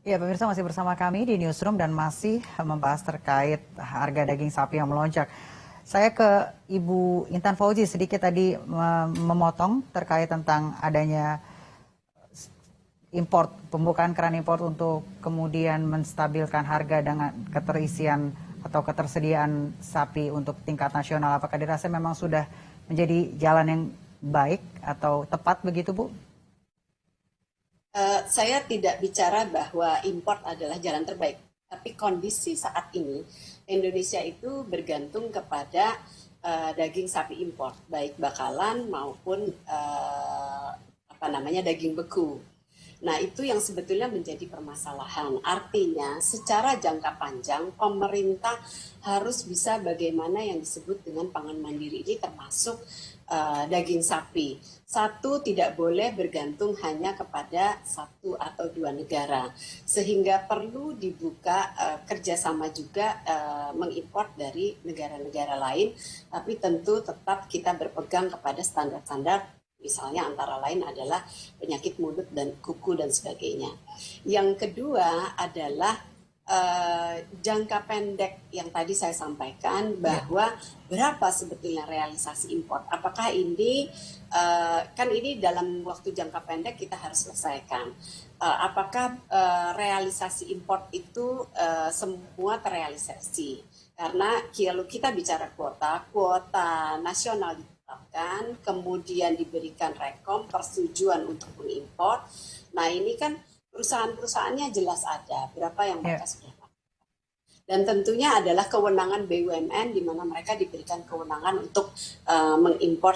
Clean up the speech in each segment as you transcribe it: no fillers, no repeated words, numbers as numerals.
Ya, pemirsa masih bersama kami di Newsroom dan masih membahas terkait harga daging sapi yang melonjak. Saya ke Ibu Intan Fauzi sedikit tadi memotong terkait tentang adanya import, pembukaan keran impor untuk kemudian menstabilkan harga dengan keterisian atau ketersediaan sapi untuk tingkat nasional. Apakah dirasa memang sudah menjadi jalan yang baik atau tepat begitu, Bu? Saya tidak bicara bahwa import adalah jalan terbaik, tapi kondisi saat ini Indonesia itu bergantung kepada daging sapi import, baik bakalan maupun apa namanya daging beku. Nah, itu yang sebetulnya menjadi permasalahan. Artinya, secara jangka panjang, pemerintah harus bisa bagaimana yang disebut dengan pangan mandiri ini termasuk daging sapi. Satu, tidak boleh bergantung hanya kepada satu atau dua negara. Sehingga perlu dibuka kerjasama juga mengimpor dari negara-negara lain, tapi tentu tetap kita berpegang kepada standar-standar. Misalnya antara lain adalah penyakit mulut dan kuku dan sebagainya. Yang kedua adalah jangka pendek yang tadi saya sampaikan bahwa berapa sebetulnya realisasi impor. Apakah ini kan ini dalam waktu jangka pendek kita harus selesaikan. Apakah realisasi impor itu semua terrealisasi? Karena kalau kita bicara kuota nasional ditetapkan, kemudian diberikan rekom persetujuan untuk mengimpor. Nah, ini kan perusahaan-perusahaannya jelas ada berapa yang mereka sudah lakukan. Dan tentunya adalah kewenangan BUMN di mana mereka diberikan kewenangan untuk mengimpor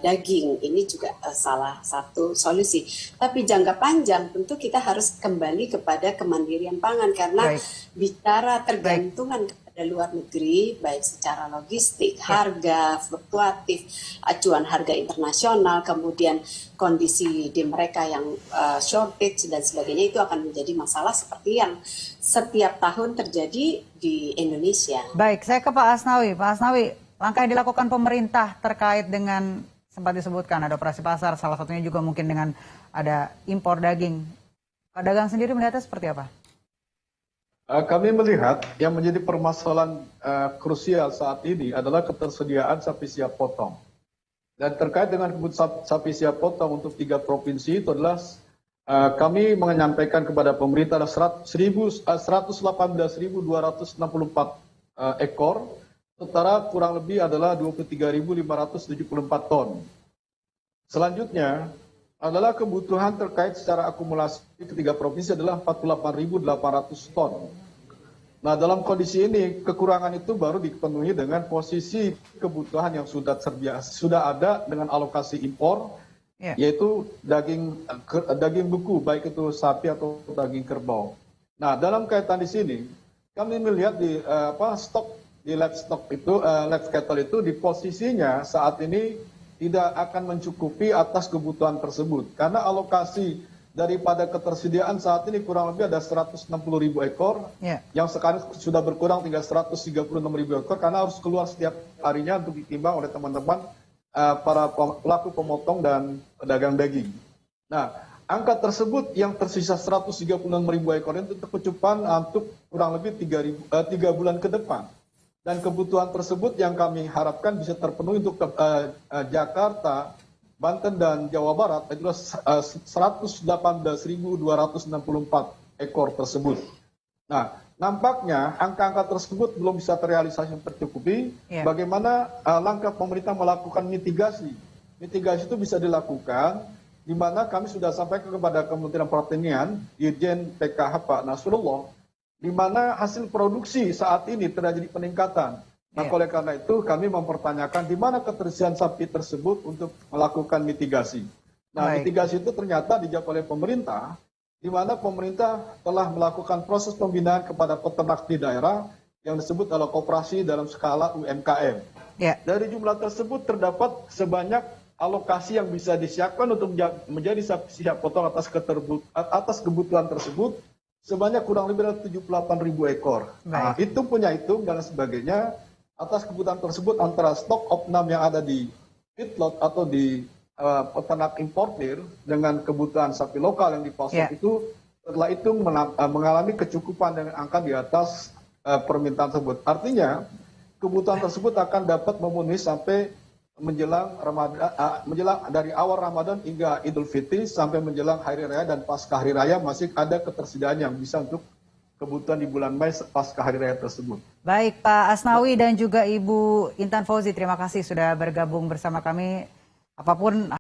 daging. Ini juga salah satu solusi. Tapi jangka panjang tentu kita harus kembali kepada kemandirian pangan karena bicara tergantungan kepada luar negeri, baik secara logistik, harga fluktuatif, acuan harga internasional, kemudian kondisi di mereka yang shortage dan sebagainya, itu akan menjadi masalah seperti yang setiap tahun terjadi di Indonesia. Baik, saya ke Pak Asnawi. Pak Asnawi, langkah yang dilakukan pemerintah terkait dengan sempat disebutkan ada operasi pasar, salah satunya juga mungkin dengan ada impor daging. Pak Dagang sendiri melihatnya seperti apa? Kami melihat yang menjadi permasalahan krusial saat ini adalah ketersediaan sapi siap potong. Dan terkait dengan kebutuhan sapi siap potong untuk 3 provinsi itu adalah kami menyampaikan kepada pemerintah ada 118.264 ekor, sementara kurang lebih adalah 23.574 ton. Selanjutnya adalah kebutuhan terkait secara akumulasi ketiga provinsi adalah 48.800 ton. Nah, dalam kondisi ini kekurangan itu baru dipenuhi dengan posisi kebutuhan yang sudah ada dengan alokasi impor, yaitu daging beku, baik itu sapi atau daging kerbau. Nah, dalam kaitan di sini kami melihat di stok di livestock itu, live cattle itu di posisinya saat ini tidak akan mencukupi atas kebutuhan tersebut karena alokasi daripada ketersediaan saat ini kurang lebih ada 160.000 ekor yang sekarang sudah berkurang tinggal 136.000 ekor karena harus keluar setiap harinya untuk ditimbang oleh teman-teman para pelaku pemotong dan pedagang daging. Nah, angka tersebut yang tersisa 136.000 ekor itu terkecupan untuk kurang lebih 3 bulan ke depan. Dan kebutuhan tersebut yang kami harapkan bisa terpenuhi untuk Jakarta, Banten dan Jawa Barat adalah 118.264 ekor tersebut. Nah, nampaknya angka-angka tersebut belum bisa terrealisasi tercukupi. Bagaimana langkah pemerintah melakukan mitigasi? Mitigasi itu bisa dilakukan di mana kami sudah sampaikan kepada Kementerian Pertanian, Dirjen PKH Pak Nasrullah, di mana hasil produksi saat ini terjadi peningkatan. Nah, oleh karena itu kami mempertanyakan di mana ketersediaan sapi tersebut untuk melakukan mitigasi. Nah, mitigasi itu ternyata dijawab oleh pemerintah, di mana pemerintah telah melakukan proses pembinaan kepada peternak di daerah yang disebut adalah koperasi dalam skala UMKM. Dari jumlah tersebut terdapat sebanyak alokasi yang bisa disiapkan untuk menjadi sapi siap potong atas kebutuhan tersebut sebanyak kurang lebih 78.000 ekor. Nah, itu punya hitung dan sebagainya. Atas kebutuhan tersebut antara stok opnam yang ada di feedlot atau di peternak importir dengan kebutuhan sapi lokal yang dipasok itu setelah itu mengalami kecukupan dengan angka di atas permintaan tersebut. Artinya kebutuhan tersebut akan dapat memenuhi sampai menjelang Ramadan, menjelang dari awal Ramadan hingga Idul Fitri sampai menjelang Hari Raya dan pasca Hari Raya masih ada ketersediaan yang bisa untuk kebutuhan di bulan Mei pasca Hari Raya tersebut. Baik Pak Asnawi dan juga Ibu Intan Fauzi, terima kasih sudah bergabung bersama kami. Apapun